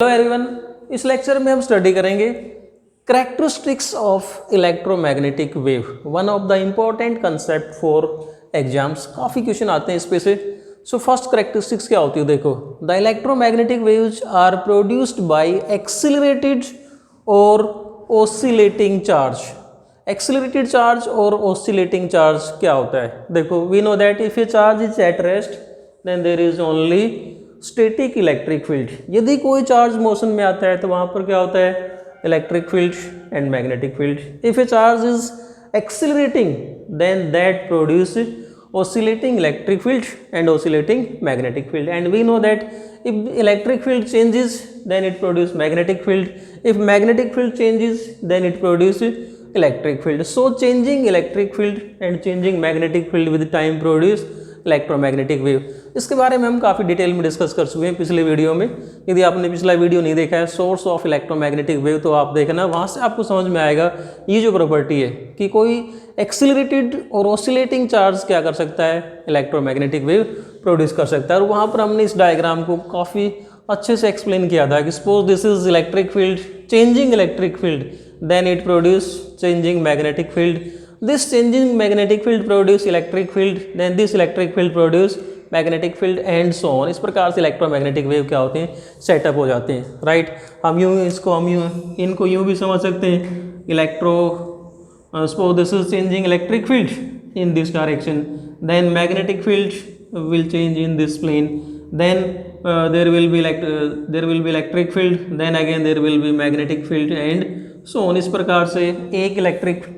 Hello everyone, इस lecture में हम स्टडी करेंगे characteristics of electromagnetic wave. One of the important concept for exams. काफ़ी क्वेश्चन आते हैं इस पे से। सो फर्स्ट कैरेक्टरिस्टिक्स क्या होती है, देखो the electromagnetic waves are produced by accelerated और ओसिलेटिंग चार्ज। एक्सिलरेटेड चार्ज और ओसिलेटिंग चार्ज क्या होता है? देखो we know that if a charge is at rest then there is only static electric field. यदि कोई चार्ज मोशन में आता है तो वहाँ पर क्या होता है? Electric field and magnetic field. If a charge is accelerating then that produce oscillating electric field and oscillating magnetic field, and we know that if electric field changes then it produce magnetic field, if magnetic field changes then it produce electric field. So changing electric field and changing magnetic field with time produce electromagnetic wave. इसके बारे में हम काफ़ी detail में discuss कर चुके हैं पिछले वीडियो में। यदि आपने पिछला वीडियो नहीं देखा है सोर्स ऑफ इलेक्ट्रोमैग्नेटिक वेव तो आप देखना, वहाँ से आपको समझ में आएगा ये जो प्रॉपर्टी है कि कोई एक्सिलरेटेड और ऑसिलेटिंग चार्ज क्या कर सकता है, इलेक्ट्रोमैग्नेटिक वेव प्रोड्यूस कर सकता है। और वहाँ पर हमने इस डायग्राम को काफ़ी अच्छे से एक्सप्लेन किया था कि suppose this is electric field, changing electric field, then it produce changing magnetic field, this changing magnetic field produce electric field, then this electric field produce magnetic field and so on। इस प्रकार से electromagnetic wave क्या होते हैं, setup हो जाते हैं, right. हम इनको यूँ भी समझ सकते हैं, suppose this is changing electric field in this direction, then magnetic field will change in this plane, then there will be electric field, then again there will be magnetic field and सो इस प्रकार से एक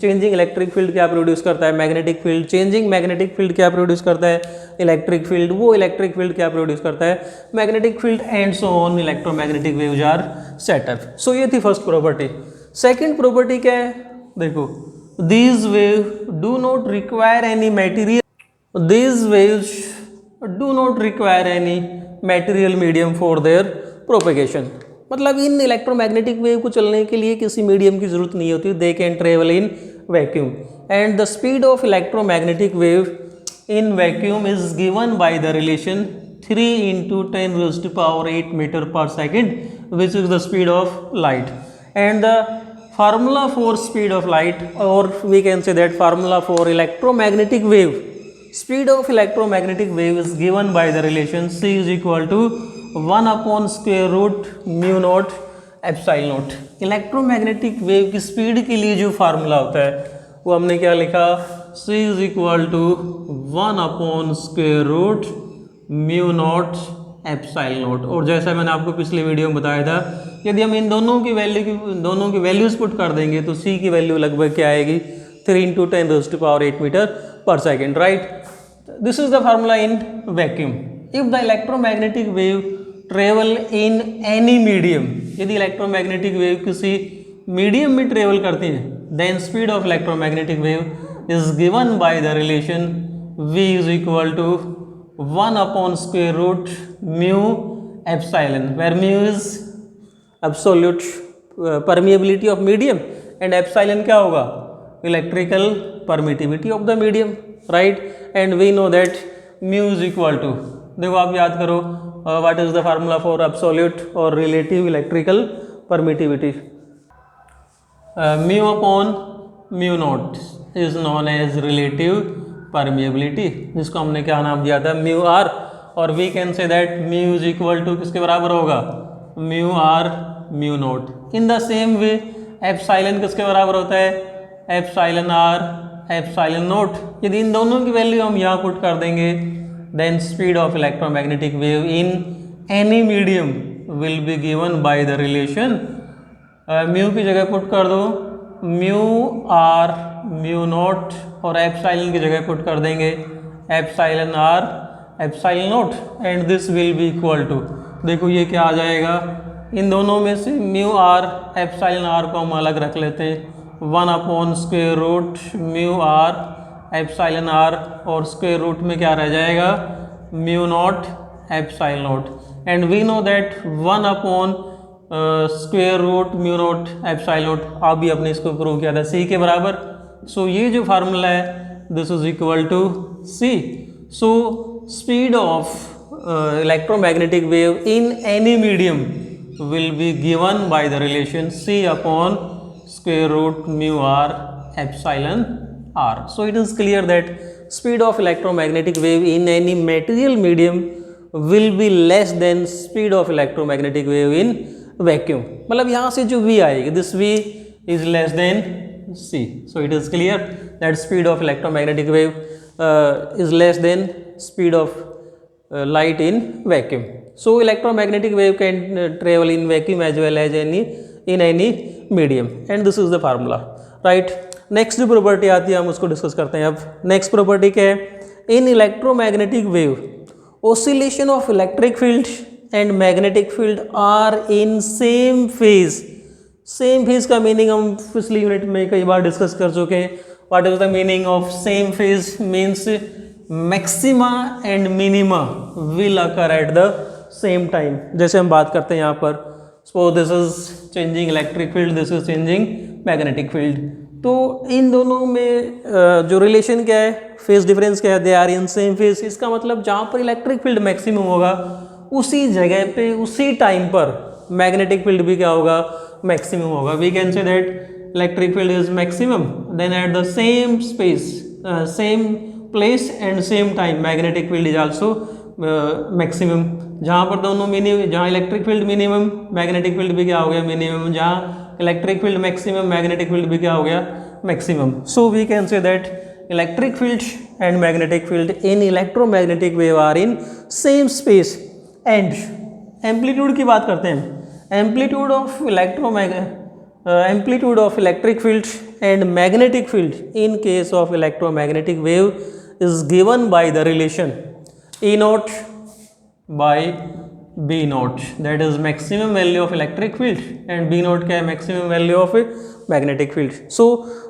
changing electric field क्या produce करता है, magnetic field, changing magnetic field क्या produce करता है, इलेक्ट्रिक फील्ड, वो इलेक्ट्रिक फील्ड क्या प्रोड्यूस करता है, magnetic field and so on electromagnetic waves are set up. So ये थी फर्स्ट प्रॉपर्टी। सेकंड प्रॉपर्टी क्या है, देखो these wave do not require any material, these waves do not require any material medium for their propagation. मतलब इन electromagnetic wave को चलने के लिए किसी मीडियम की जरूरत नहीं होती, they can travel in vacuum and the speed of electromagnetic wave in vacuum is given by the relation 3 × 10⁸ metre per second which is the speed of light, and the formula for speed of light, और we can say that formula for electromagnetic wave, speed of electromagnetic wave is given by the relation C is equal to 1/√μ0 ε0। Electromagnetic wave की speed के लिए जो formula होता है वो हमने क्या लिखा, C is equal to 1/√μ0 ε0। और जैसा मैंने आपको पिछले वीडियो में बताया था, यदि हम इन दोनों की वैल्यूज पुट कर देंगे तो C की वैल्यू लगभग क्या आएगी, 3 × 10⁸ metre per second, right. This is the formula in vacuum. If the electromagnetic wave travel in any medium, यदि इलेक्ट्रोमैग्नेटिक वेव किसी मीडियम में ट्रेवल करती है, then speed of electromagnetic wave is given by the relation V is equal to 1/√μ ε, where μ is absolute permeability of medium and epsilon क्या होगा, electrical permittivity of the medium, right. And we know that mu is equal to, देखो आप याद करो what is the formula for absolute और relative electrical permittivity, μ/μ0 is known as relative permeability, जिसको हमने क्या नाम दिया था, μr, और we can say that mu is equal to किसके बराबर होगा, μr/μ0। In the same way epsilon किसके बराबर होता है, εr ε0। यदि इन दोनों की वैल्यू हम यहाँ पुट कर देंगे then speed of electromagnetic wave in any medium will be given by the relation, mu की जगह पुट कर दो μr/μ0 और एप्सिलॉन की जगह पुट कर देंगे εr ε0, and this will be equal to, देखो ये क्या आ जाएगा, इन दोनों में से μr εr को हम अलग रख लेते हैं, 1/√μr ε0 और स्क्वायर रूट में क्या रह जाएगा, μ0 ε0, एंड वी नो दैट 1/√μ0 ε0, आप भी अपने इसको प्रूव किया था C के बराबर। सो ये जो फार्मूला है this is equal to C। So speed of electromagnetic wave in any medium will be given by the relation C upon square root mu r epsilon r. So it is clear that speed of electromagnetic wave in any material medium will be less than speed of electromagnetic wave in vacuum. मतलब यहाँ से जो v आएगी, this v is less than c. So it is clear that speed of electromagnetic wave is less than speed of light in vacuum. So electromagnetic wave can travel in vacuum as well as in any medium, and this is the formula, right? Next जो property आती है हम उसको discuss करते हैं. अब next property क्या है? In electromagnetic wave oscillation of electric field and magnetic field are in same phase. Same phase का मीनिंग हम पिछली यूनिट में कई बार डिस्कस कर चुके हैं. What is the meaning of same phase? Means maxima and minima will occur at the same time. जैसे हम बात करते हैं यहाँ पर, suppose this is changing electric field, this is changing magnetic field. तो इन दोनों में जो रिलेशन क्या है, फेज डिफरेंस क्या है? They are in same phase. इसका मतलब जहाँ पर इलेक्ट्रिक फील्ड मैक्सिमम होगा उसी जगह पे उसी टाइम पर मैग्नेटिक फील्ड भी क्या होगा? मैक्सिमम होगा. We can say that electric field is maximum, then at the same space, same place and same time magnetic field is also maximum. जहाँ पर दोनों मिनिमम, जहाँ electric field minimum magnetic field भी क्या हो गया? मिनिमम. जहाँ electric field maximum magnetic field भी क्या हो गया? Maximum. So we can say that electric field and magnetic field in electromagnetic wave are in same space. And amplitude की बात करते हैं. Amplitude of electric field and magnetic field in case of electromagnetic wave is given by the relation E naught by B naught, that is maximum value of electric field, and B naught क्या है? maximum value of magnetic field. So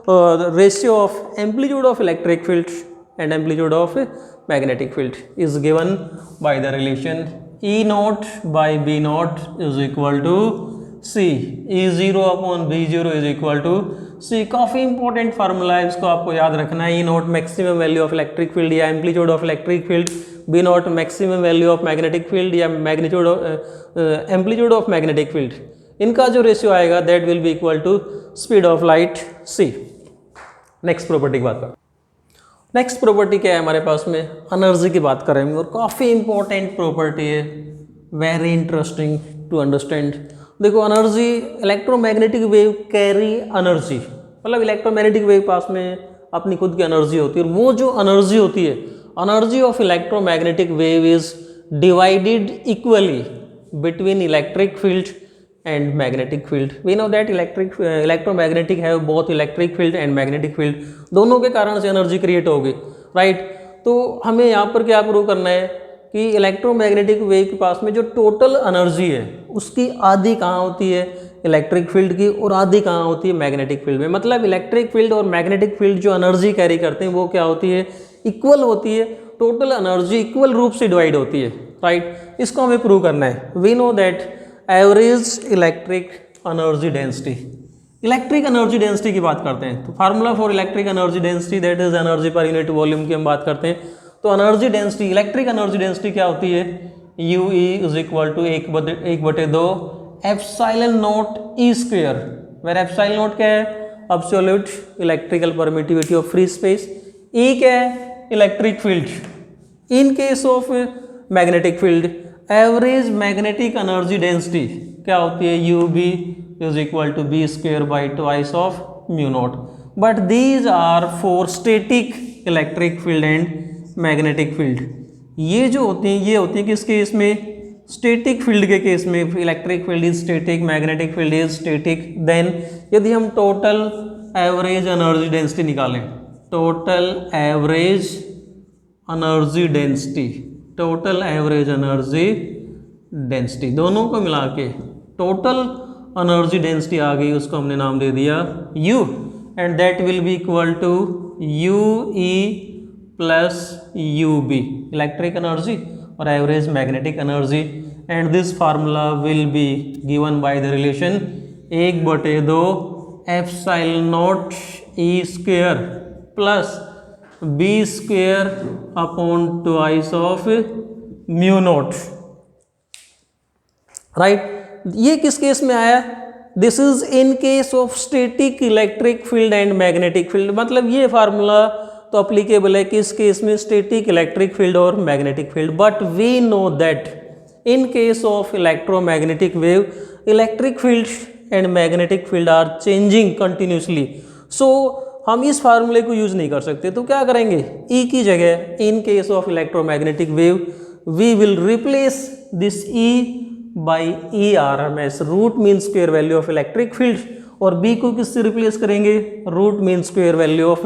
the ratio of amplitude of electric field and amplitude of magnetic field is given by the relation E naught by B naught is equal to C. E0 upon B0 is equal to C. काफ़ी important formula है, इसको आपको याद रखना है. E naught maximum value of electric field या amplitude of electric field, B naught maximum value of magnetic field या magnitude amplitude of magnetic field. इनका जो रेशियो आएगा that will be equal to speed of light C. Next property की बात करें. Next property क्या है हमारे पास में? एनर्जी की बात करेंगे, और काफ़ी इंपॉर्टेंट प्रॉपर्टी है, वेरी इंटरेस्टिंग टू अंडरस्टैंड. देखो, energy, electromagnetic wave carry energy, मतलब इलेक्ट्रोमैग्नेटिक वेव पास में अपनी खुद की एनर्जी होती है, और वो जो एनर्जी होती है, energy of electromagnetic wave is divided equally between electric field and magnetic field. We know that electromagnetic है both electric field and magnetic field, दोनों के कारण से एनर्जी क्रिएट होगी, राइट. तो हमें यहाँ पर क्या प्रूव करना है कि इलेक्ट्रोमैग्नेटिक वेव के पास में जो टोटल एनर्जी है उसकी आधी कहाँ होती है? इलेक्ट्रिक फील्ड की, और आधी कहाँ होती है? मैग्नेटिक फील्ड में. मतलब इलेक्ट्रिक फील्ड और मैग्नेटिक फील्ड जो एनर्जी कैरी करते हैं वो क्या होती है? इक्वल होती है. टोटल एनर्जी इक्वल रूप से डिवाइड होती है, राइट. इसको हमें प्रूव करना है. We know that average electric energy density, electric energy density की बात करते हैं तो formula for electric energy density that is energy per unit volume की हम बात करते हैं. तो energy density, electric energy density क्या होती है? UE is equal to 1/2 epsilon naught E square, where epsilon naught क्या है? Absolute electrical permittivity of free space. E क्या है? Electric field. In case of magnetic field, average magnetic energy density क्या होती है? UB is equal to B square by twice of mu naught. But these are for static electric field and magnetic field. ये जो होती हैं, ये होती है किस केस में? स्टैटिक फील्ड के केस में. Electric field is static, magnetic field is static. Then यदि हम टोटल एवरेज एनर्जी डेंसिटी निकालें, total average energy density, total average energy density, दोनों को मिला के टोटल एनर्जी डेंसिटी आ गई, उसको हमने नाम दे दिया U, and that will be equal to UE plus UB, electric energy और average magnetic energy. And this formula will be given by the relation 1/2 epsilon naught E square plus B square upon twice of mu naught, right. ये किस case में आया? This is in case of static electric field and magnetic field. मतलब ये formula तो applicable है किस case में? स्टैटिक इलेक्ट्रिक फील्ड और magnetic field. But we know that in case of electromagnetic wave, electric field and magnetic field are changing continuously. So हम इस फार्मूले को यूज नहीं कर सकते, तो क्या करेंगे? ई की जगह in case of electromagnetic wave we will replace this E by E R M S, root mean square value of electric field, और बी को किससे रिप्लेस करेंगे? Root mean square value of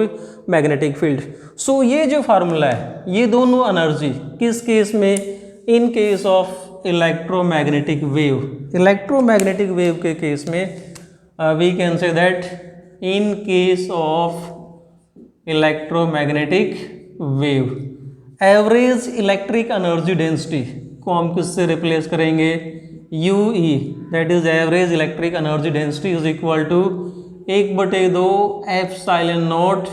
magnetic field. So ये जो formula है, ये दोनों energy किस केस में? In case of electromagnetic wave, electromagnetic wave के केस में we can say that in case of electromagnetic wave average electric energy density को हम किससे रिप्लेस करेंगे? U E, that is average electric energy density is equal to 1/2 epsilon naught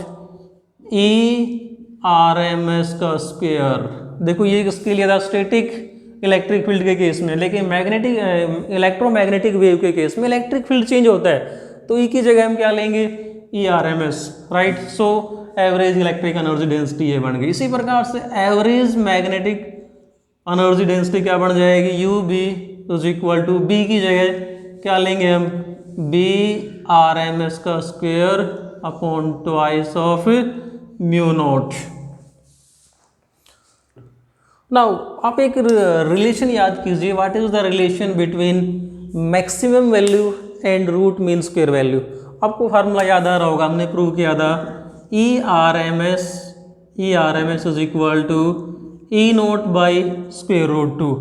E R M S का square. देखो ये किसके लिए था? स्टैटिक इलेक्ट्रिक फील्ड के केस में, लेकिन मैग्नेटिक इलेक्ट्रोमैग्नेटिक वेव के केस में इलेक्ट्रिक फील्ड चेंज होता है, तो ई की जगह हम क्या लेंगे? E R M S, right. So average electric energy density ये बन गई। इसी प्रकार से एवरेज मैग्नेटिक एनर्जी डेंसिटी क्या बन जाएगी? U B is equal to B की जगह क्या लेंगे हम? बी आर एम एस का square upon twice of mu naught. Now आप एक रिलेशन याद कीजिए, what is the relation between maximum value and root mean square value. आपको फार्मूला याद आ रहा होगा, हमने प्रूव किया था E R M S is equal to E naught by square root 2,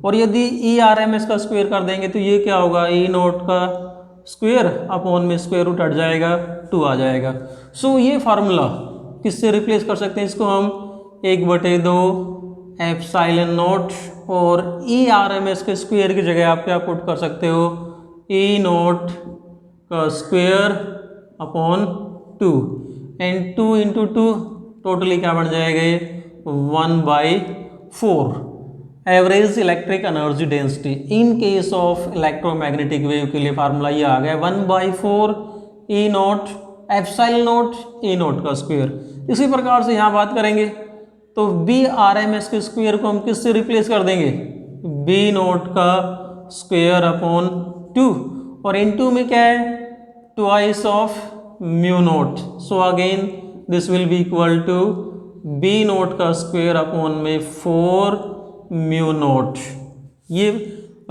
और यदि ई आर एम एस का स्क्वायर कर देंगे तो ये क्या होगा? ई नोट का स्क्वायर अपॉन में स्क्वायर रूट हट जाएगा, 2 आ जाएगा। सो ये फार्मूला किससे रिप्लेस कर सकते हैं? इसको हम 1/2 एप्सिलॉन नॉट और ई आर एम एस के स्क्वायर की जगह आप क्या पुट कर सकते हो? ई नोट का square upon 2, and 2 into 2 totally क्या बन जाएगा? 1/4 average electric energy density in case of electromagnetic wave के लिए फार्मूला ये आ गया 1/4 E naught epsilon naught E naught का स्क्वायर। इसी प्रकार से यहाँ बात करेंगे तो बी आर एम एस के स्क्वायर को हम किससे रिप्लेस कर देंगे? बी नॉट का स्क्वायर अपॉन 2, और इन 2 में क्या है? Twice of mu naught. So again this will be equal to B naught का स्क्वायर अपॉन में 4 म्यू नॉट। ये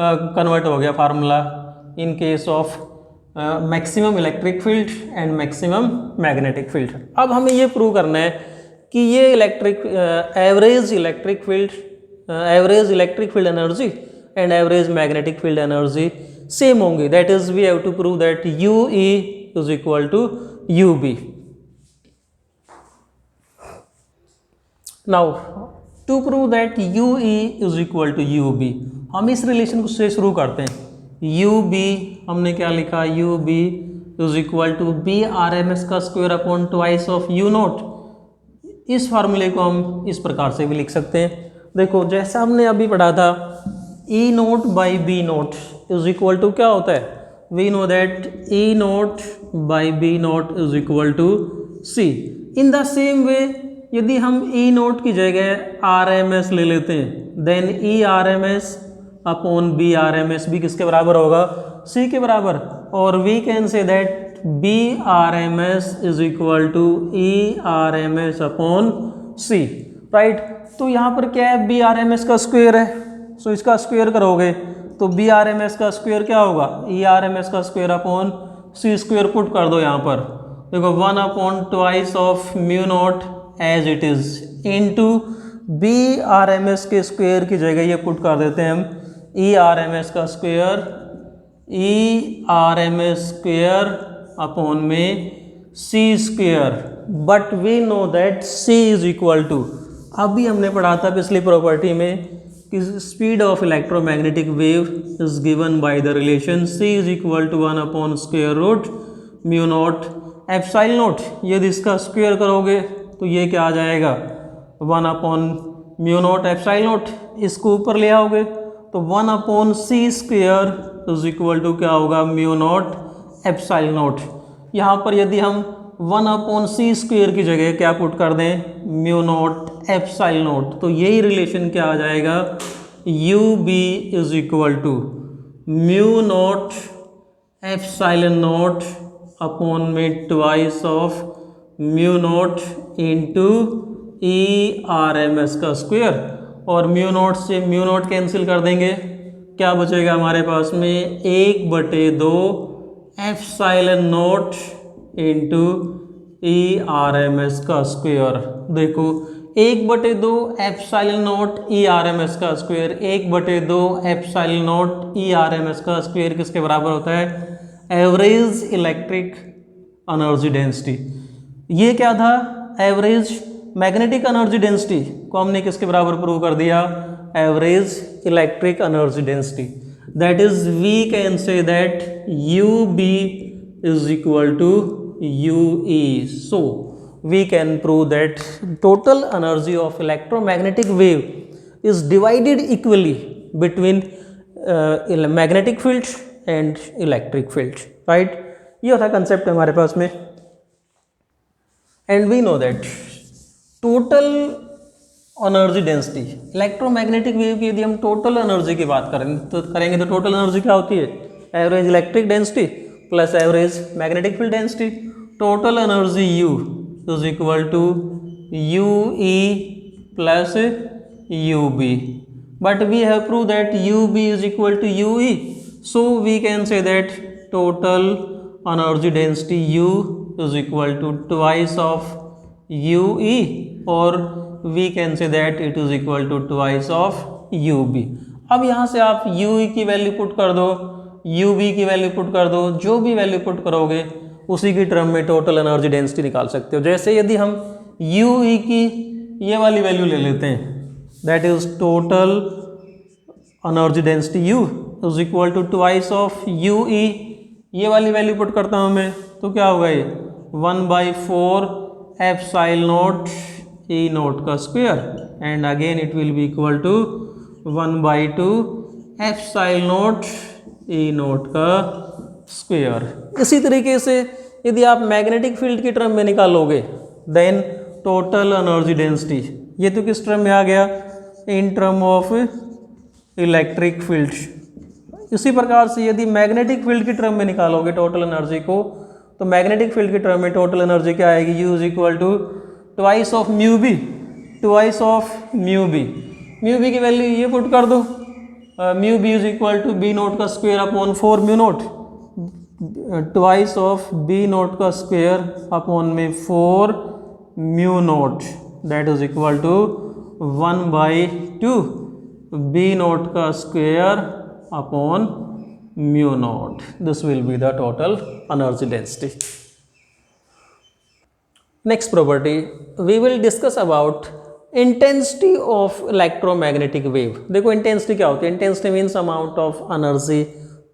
कन्वर्ट हो गया formula in case of maximum electric field and maximum magnetic field. अब हमें ये प्रूव करना है कि ये average electric field energy and average magnetic field energy same होंगे। That is we have to prove that U E is equal to U B. Now to prove that U E is equal to U B, हम इस relation को से शुरू करते हैं। You B हमने क्या लिखा? U B is equal to B R M S का square upon twice of mu naught. इस फार्मूले को हम इस प्रकार से भी लिख सकते हैं। देखो जैसा हमने अभी पढ़ा था, E naught by B naught is equal to क्या होता है? We know that E naught by B naught is equal to C. In the same way यदि हम ई नोट की जगह आर एम एस ले लेते हैं, then E R M S upon B R M S भी किसके बराबर होगा? सी के बराबर। और we can say that B R M S is equal to E R M S upon C, right. तो यहाँ पर क्या है? बी आर एम एस का स्क्वायर है, सो इसका स्क्वायर करोगे तो बी आर एम एस का स्क्वायर क्या होगा? ई आर एम एस का square upon C square put कर दो यहाँ पर। देखो 1 upon twice of mu naught as it is into B R M S के स्क्वायर की जगह ये पुट कर देते हैं हम ई आर एम एस का square, E R M S square upon में C square. But we know that C is equal to, अभी हमने पढ़ा था पिछली प्रॉपर्टी में कि speed of electromagnetic wave is given by the relation C is equal to 1 upon square root mu naught epsilon naught. यदि इसका square करोगे तो ये क्या आ जाएगा? 1 upon mu naught epsilon naught. इसको ऊपर ले आओगे तो 1 upon C square is equal to क्या होगा, म्यू नॉट एप्सिलॉन नॉट। यहाँ पर यदि हम 1/c² की जगह क्या पुट कर दें, म्यू नॉट एप्सिलॉन नॉट, तो यही रिलेशन क्या आ जाएगा, U B is equal to mu naught epsilon naught upon में twice of mu naught into ERMS का स्क्वायर, और म्यू नॉट से म्यू नॉट कैंसिल कर देंगे, क्या बचेगा हमारे पास में 1/2 एप्सिलॉन नॉट इंटू ERMS का स्क्वायर। देखो 1/2 एप्सिलॉन नॉट ERMS का स्क्वायर, 1/2 एप्सिलॉन नॉट ERMS का स्क्वायर किसके बराबर होता है, एवरेज इलेक्ट्रिक एनर्जी डेंसिटी। ये क्या था, एवरेज मैग्नेटिक एनर्जी डेंसिटी को हमने किसके बराबर प्रूव कर दिया, average electric energy density. That is we can say that U B is equal to UE. So we can prove that total energy of electromagnetic wave is divided equally between magnetic fields and electric fields, right? ये था concept हमारे पास में। And we know that total energy density, electromagnetic wave की यदि हम total energy की बात करेंगे तो टोटल एनर्जी क्या होती है, average electric density plus average magnetic field density. Total energy U is equal to UE plus UB, but we have prove that UB is equal to UE, so we can say that total energy density U is equal to twice of UE, और we can say that it is equal to twice of UB। अब यहाँ से आप UE की value put कर दो, UB की value put कर दो, जो भी वैल्यू पुट करोगे उसी की टर्म में टोटल एनर्जी डेंसिटी निकाल सकते हो। जैसे यदि हम UE की ये वाली वैल्यू ले लेते हैं, that is total energy density U is equal to twice of UE, ये वाली वैल्यू पुट करता हूँ मैं, तो क्या होगा ये 1/4 एप्सिलॉन नॉट E नॉट का square, and again it will be equal to 1/2 epsilon naught E naught का स्क्वायर। इसी तरीके से यदि आप मैग्नेटिक फील्ड की टर्म में निकालोगे, देन टोटल एनर्जी डेंसिटी, ये तो किस टर्म में आ गया, इन टर्म ऑफ इलेक्ट्रिक फील्ड। इसी प्रकार से यदि मैग्नेटिक फील्ड की टर्म में निकालोगे टोटल एनर्जी को, तो मैग्नेटिक फील्ड की टर्म में टोटल एनर्जी क्या आएगी, U is equal to twice of mu B, twice of mu B. Mu B की वैल्यू ये पुट कर दो, mu B is equal to B naught का square upon 4 mu naught, twice of B naught का square upon में 4 mu naught, that is equal to 1/2 B naught का square upon mu naught. This will be the total energy density. Next property we will discuss about intensity of electromagnetic wave. देखो intensity क्या होती है, intensity means amount of energy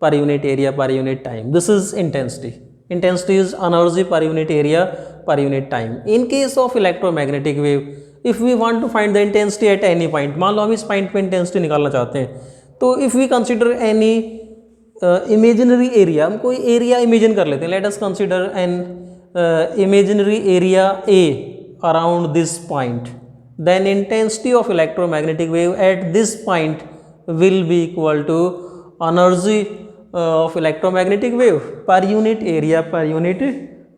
per unit area per unit time, this is intensity. Intensity is energy per unit area per unit time. In case of electromagnetic wave, if we want to find the intensity at any point, मान लो हम इस point पे intensity निकालना चाहते हैं, तो if we consider any imaginary area, हम कोई एरिया इमेजिन कर लेते हैं, let us consider an imaginary area A around this point, then intensity of electromagnetic wave at this point will be equal to energy of electromagnetic wave per unit area per unit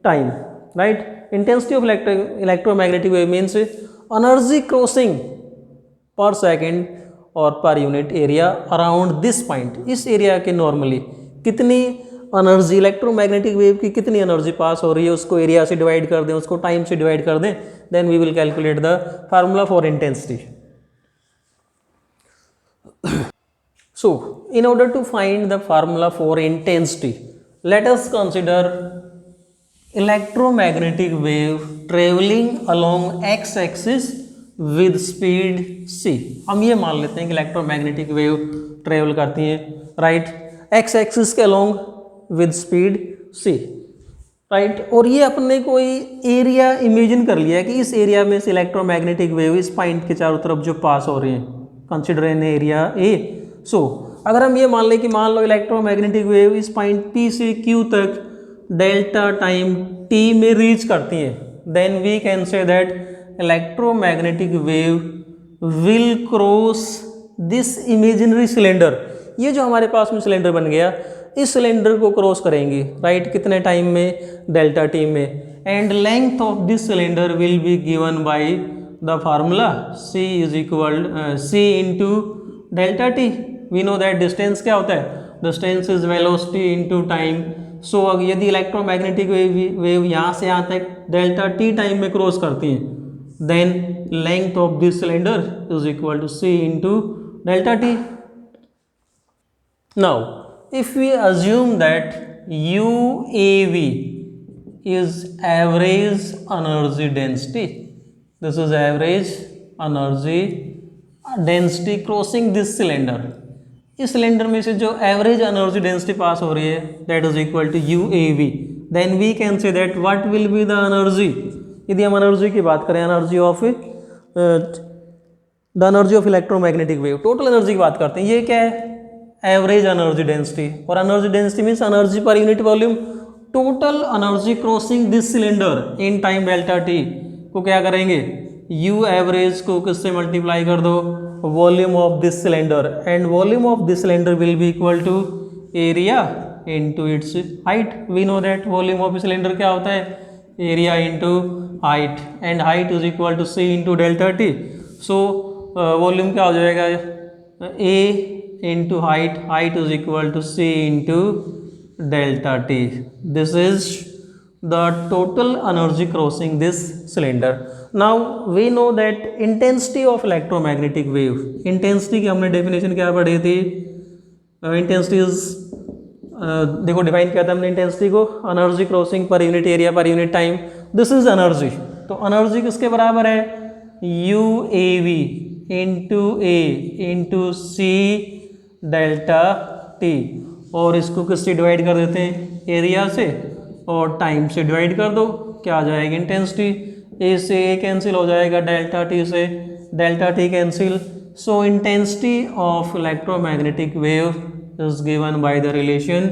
time, right? Intensity of electromagnetic wave means energy crossing per second और per unit area around this point, इस area के normally कितनी energy, electromagnetic wave की कितनी energy पास हो रही है, उसको एरिया से डिवाइड कर दें, उसको टाइम से डिवाइड कर दें, then we will calculate the formula for intensity. So in order to find the formula for intensity, let us consider electromagnetic wave travelling along X axis with speed c। हम ये मान लेते हैं कि electromagnetic wave travel करती है, right, x axis के along with speed c, right. और ये अपने कोई एरिया इमेजिन कर लिया कि इस एरिया में से इलेक्ट्रोमैग्नेटिक वेव इस पॉइंट के चारों तरफ जो पास हो रही है, consider an area A। So अगर हम ये मान लें कि मान लो इलेक्ट्रोमैग्नेटिक वेव इस पॉइंट P से Q तक डेल्टा टाइम T में रीच करती हैं, then we can say that electromagnetic wave will cross this imaginary cylinder. ये जो हमारे पास में सिलेंडर बन गया, इस सिलेंडर को क्रॉस करेंगी, राइट, कितने टाइम में, डेल्टा टी में, and length of this cylinder will be given by the formula c is equal c into delta T. We know that distance क्या होता है, distance is velocity into time. So यदि electromagnetic wave यहाँ से यहाँ तक delta T time में cross करती हैं, then length of this cylinder is equal to c into delta T. Now, if we assume that UAV is average energy density, this is average energy density crossing this cylinder. इस cylinder में से जो average energy density पास हो रही है, that is equal to UAV, then we can say that what will be the energy. यदि हम energy की बात करें, energy of the energy of electromagnetic wave, total energy की बात करते हैं, ये क्या है, एवरेज एनर्जी डेंसिटी। और energy density means energy per unit volume. Total energy crossing this cylinder in time delta T को क्या करेंगे, यू एवरेज को किससे मल्टीप्लाई कर दो, volume of this cylinder, and volume of this cylinder will be equal to area into its height. We know that volume of cylinder क्या होता है, area into height, and height is equal to C into delta T. So volume क्या हो जाएगा, ए into height is equal to c into delta t. This is the total energy crossing this cylinder. Now we know that intensity of electromagnetic wave, intensity की हमने definition क्या पढ़ी थी, intensity is देखो define किया था हमने इंटेंसिटी को, एनर्जी क्रॉसिंग पर unit area per unit time, this is energy. तो एनर्जी किसके बराबर है, UAV इंटू ए इंटू सी डेल्टा टी, और इसको किससे डिवाइड कर देते हैं, एरिया से, और टाइम से डिवाइड कर दो, क्या आ जाएगी इंटेंसिटी, ए से ए कैंसिल हो जाएगा, डेल्टा टी से delta T cancel. So intensity of electromagnetic wave is given by the relation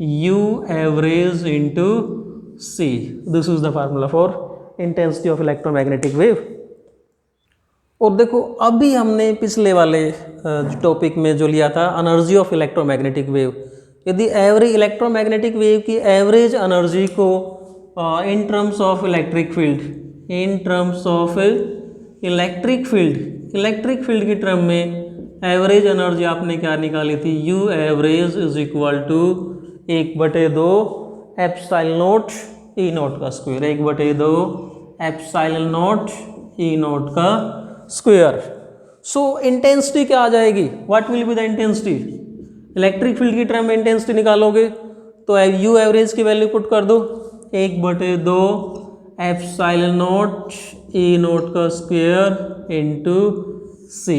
U average into C। This is the formula for intensity of electromagnetic wave. और देखो अभी हमने पिछले वाले टॉपिक में जो लिया था एनर्जी ऑफ इलेक्ट्रोमैग्नेटिक वेव, यदि एवरेज इलेक्ट्रोमैग्नेटिक वेव की एवरेज एनर्जी को in terms of electric field, in terms of electric field की टर्म में एवरेज एनर्जी आपने क्या निकाली थी, U average is equal to 1/2 epsilon naught E naught का square, 1/2 epsilon naught E naught का स्क्वायर। सो इंटेंसिटी क्या आ जाएगी, what will be the intensity, electric field की टर्म में इंटेंसिटी निकालोगे तो यू एवरेज की वैल्यू पुट कर दो, 1/2 एप्सिलॉन नॉट E नॉट का square into C,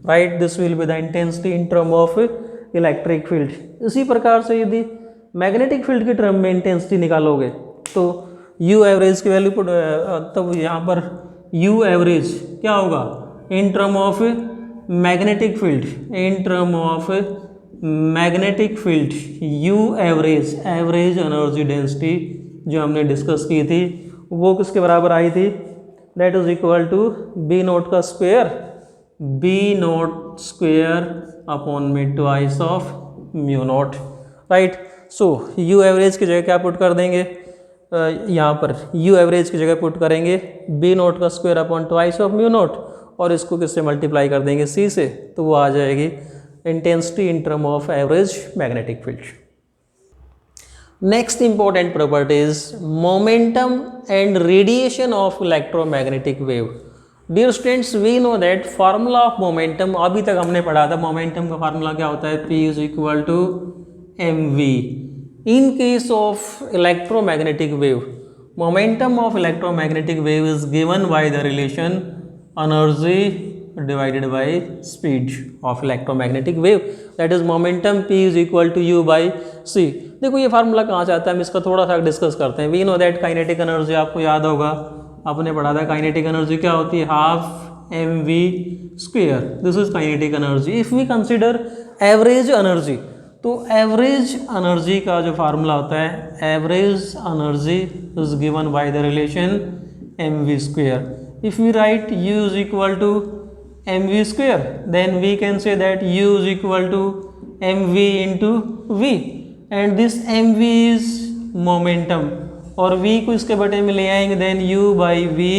right, this will be the intensity in term of electric field. इसी प्रकार से यदि मैग्नेटिक फील्ड की टर्म में इंटेंसिटी निकालोगे तो यू एवरेज की वैल्यू पुट, तब यहाँ पर U एवरेज क्या होगा, इन term of magnetic field, in term of magnetic field U average, average energy density जो हमने डिस्कस की थी वो किसके बराबर आई थी, that is equal to B naught का square, B naught square upon में twice of mu naught, right. So U average की जगह क्या पुट कर देंगे, यहाँ पर U एवरेज की जगह पुट करेंगे B नोट का square upon twice of mu note, और इसको किससे मल्टीप्लाई कर देंगे, C से, तो वो आ जाएगी intensity in term of average magnetic field. Next important properties, momentum and radiation of electromagnetic wave. Dear students, we know that formula of momentum, अभी तक हमने पढ़ा था मोमेंटम का फार्मूला क्या होता है, P is equal to mv। In case of electromagnetic wave, momentum of electromagnetic wave is given by the relation energy divided by speed of electromagnetic wave, that is momentum P is equal to U by C। देखो ये formula कहाँ से आता है, हम इसका थोड़ा सा डिस्कस करते हैं। We know that kinetic energy आपको याद होगा, आपने पढ़ा था काइनेटिक एनर्जी क्या होती है, half mv square. This is kinetic energy. If we consider average energy, तो एवरेज एनर्जी का जो फार्मूला होता है, average energy is given by the relation mv square. If we write u is equal to mv square, then we can say that u is equal to mv into v, and this mv is momentum, और v को इसके बटे में ले आएंगे, then u by v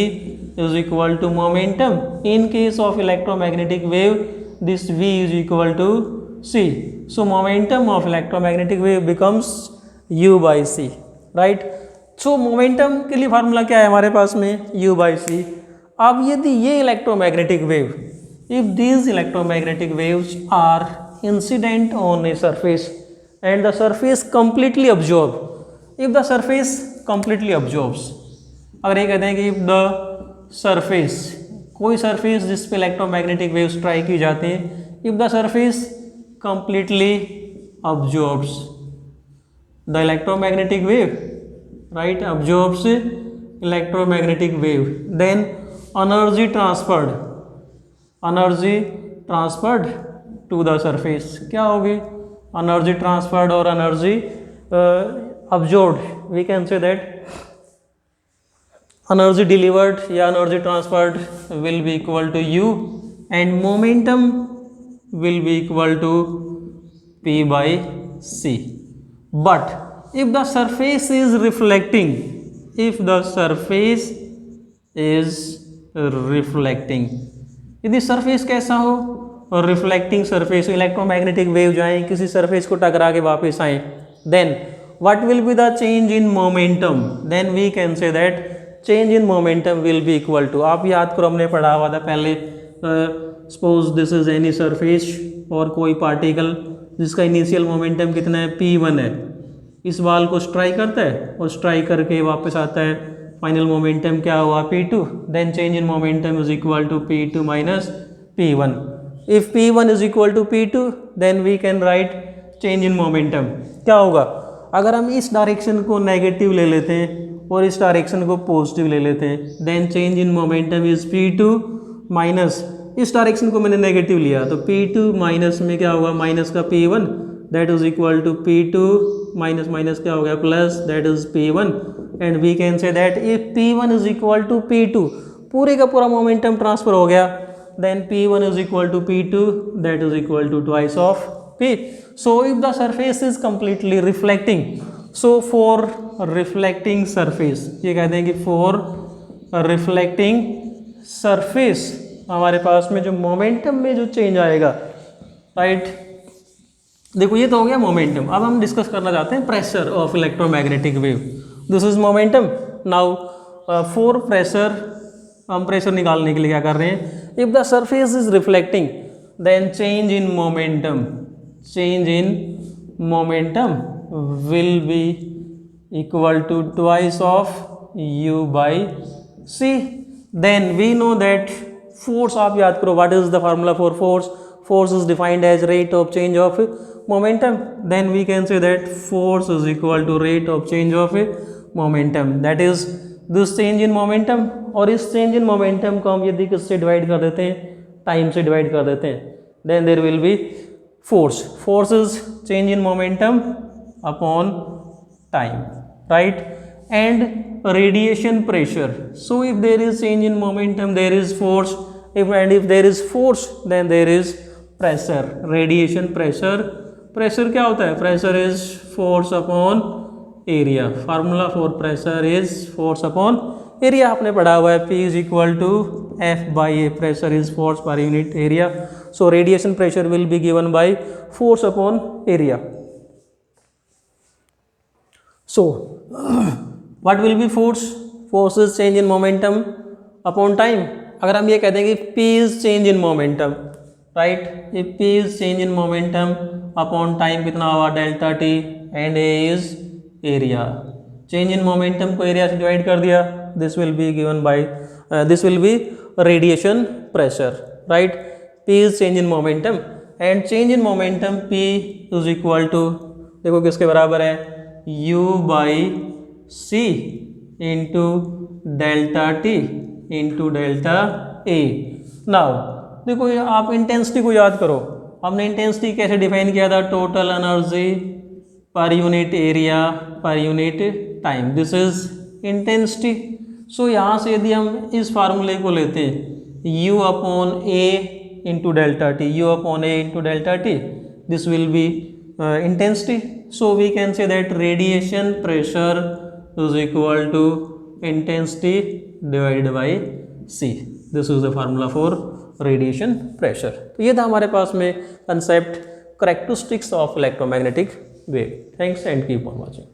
is equal to momentum. In case of electromagnetic wave, this v is equal to c. So momentum of electromagnetic wave becomes u by c, right? So momentum के लिए formula क्या है हमारे पास में, u by c. अब यदि ये electromagnetic wave, if these electromagnetic waves are incident on a surface and the surface completely absorb, if the surface completely absorbs, अगर ये कहते हैं कि if the surface, कोई surface जिस पे इलेक्ट्रोमैग्नेटिक वेव स्ट्राइक की जाती है, if the surface completely absorbs the electromagnetic wave, right, absorbs electromagnetic wave, then energy transferred to the surface क्या होगी, energy transferred और energy absorbed, we can say that energy delivered या energy transferred will be equal to u, and momentum will be equal to p by c. But if the surface is reflecting, if the surface is reflecting, यदि surface कैसा हो, और reflecting surface, electromagnetic wave जाएं किसी surface को टकरा के वापस आए, then what will be the change in momentum, then we can say that change in momentum will be equal to, आप याद करो हमने पढ़ा हुआ था पहले, suppose this is any surface और कोई पार्टिकल जिसका इनिशियल मोमेंटम कितना है, p1 है, इस बाल को स्ट्राइक करता है और स्ट्राइक करके वापस आता है, फाइनल मोमेंटम क्या हुआ, p2, then change in momentum is equal to p2 minus p1. If p1 is equal to p2, then we can write change in momentum. क्या होगा अगर हम इस डायरेक्शन को नेगेटिव ले लेते हैं और इस डायरेक्शन को पॉजिटिव ले लेते हैं, then change in momentum is p2 minus, इस डायरेक्शन को मैंने नेगेटिव लिया तो p2 माइनस में क्या होगा, माइनस का p1, that is equal to p2 minus minus क्या हो गया, plus, that is p1, and we can say that if p1 is equal to p2, पूरे का पूरा मोमेंटम ट्रांसफर हो गया, then p1 is equal to p2, that is equal to twice of p. So if the surface is completely reflecting, so for reflecting surface, ये कहते हैं कि for reflecting surface हमारे पास में जो मोमेंटम में जो चेंज आएगा, राइट, देखो ये तो हो गया मोमेंटम. अब हम डिस्कस करना चाहते हैं pressure of electromagnetic wave. This is momentum. Now for pressure, हम प्रेशर निकालने के लिए क्या कर रहे हैं, if the surface is reflecting, then change in momentum will be equal to twice of u by c. Then we know that force, आप याद करो what is the formula for force, force is defined as rate of change of momentum, then we can say that force is equal to rate of change of momentum, that is this change in momentum. और इस change in momentum को हम यदि किससे divide कर देते हैं, time से डिवाइड कर देते हैं, then there will be force. Force is change in momentum upon time, right? And radiation pressure. So if there is change in momentum, there is force. If there is force, then there is pressure. Radiation pressure. Pressure क्या होता है? Pressure is force upon area. Formula for pressure is force upon area. आपने पढ़ा हुआ है, P is equal to F by A. Pressure is force per unit area. So radiation pressure will be given by force upon area. So what will be force? Force is change in momentum upon time. अगर हम ये कहते हैं कि P is change in momentum, right? If P is change in momentum upon time कितना हुआ, delta T, and A is area. Change in momentum को area से डिवाइड कर दिया, this will be given by this will be radiation pressure, right? P is change in momentum, and change in momentum P is equal to, देखो किसके बराबर है, U by C into delta T into delta A. Now देखो ये आप intensity को याद करो, हमने इंटेंसिटी कैसे डिफाइन किया था, total energy per unit area per unit time, this is intensity. So यहाँ से यदि हम इस फार्मूले को लेते हैं U upon A into delta T, U upon A into delta T, this will be intensity. So we can say that radiation pressure is equal to intensity divided by C, this is the formula for radiation pressure. तो ये था हमारे पास में concept characteristics of electromagnetic wave. Thanks and keep on watching.